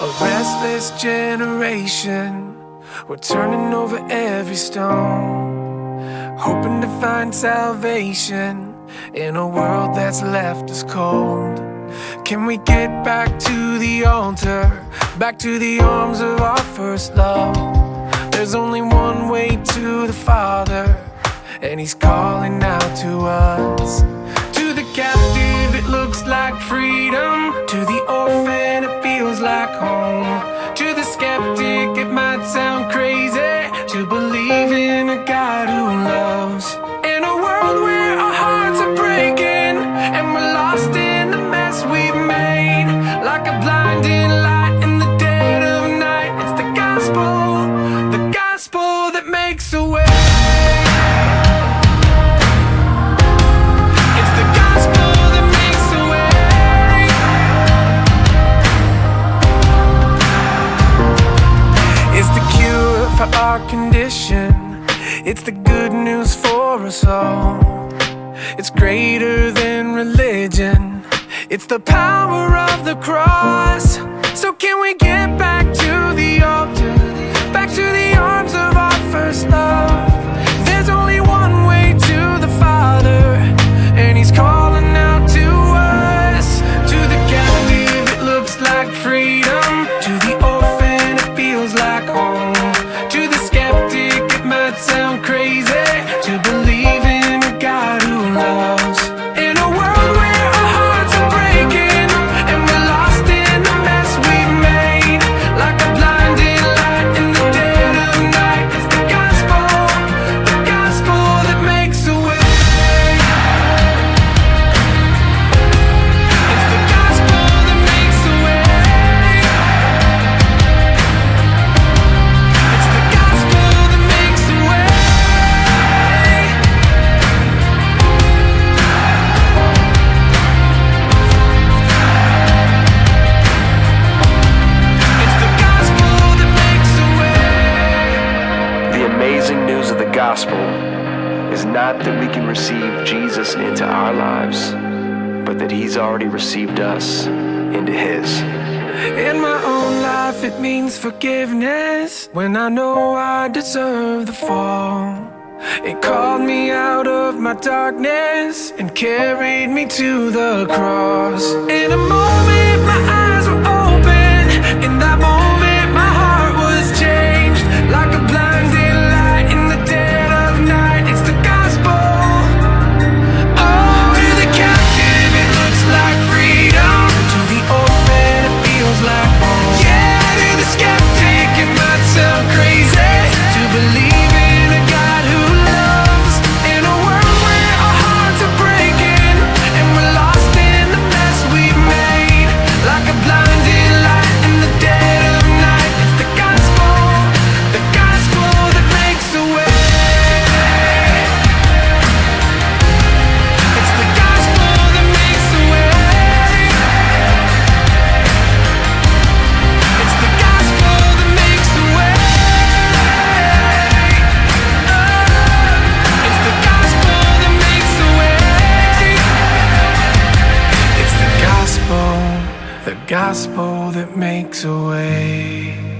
A restless generation, we're turning over every stone, hoping to find salvation in a world that's left us cold. Can we get back to the altar, back to the arms of our first love? There's only one way to the Father, and He's calling out to us. To the captive it looks like freedom, to the orphan it feels like home. To the skeptic it might sound crazy to believe in a God who loves. In a world where our hearts are breaking and we're lost in the mess we've made, like a blinding light in the dead of night, it's the gospel that makes a way. For our condition, it's the good news for us all. It's greater than religion, it's the power of the cross. So can we get back to the altar, back to the arms of our first love? There's only one way to the Father, and He's calling out to us. To the captive it looks like freedom, to the orphan it feels like home. To the skeptic it might sound crazy to believe in a God who loves. In a world where our hearts are breaking and we're lost in the mess we've made, like a blinding light in the dead of night, it's the gospel that makes a way. It's the gospel that makes a way. Gospel is not that we can receive Jesus into our lives, but that He's already received us into His. In my own life it means forgiveness, when I know I deserve the fall. It called me out of my darkness and carried me to the cross. In a moment my eyes were open, in that moment my heart was changed, like a blinding light in the dead of night, it's the gospel. Oh, to the captive it looks like freedom, to the orphan it feels like home. Yeah, to the skeptic it might sound crazy to believe in a God who loves. In a world where our hearts are breaking and we're lost in the mess we've made, like a blinding light in the dead of night, it's the gospel that makes a way. It's the gospel that makes a way. It's the gospel that makes a way. It's the gospel that makes a way. It's the gospel that makes a way.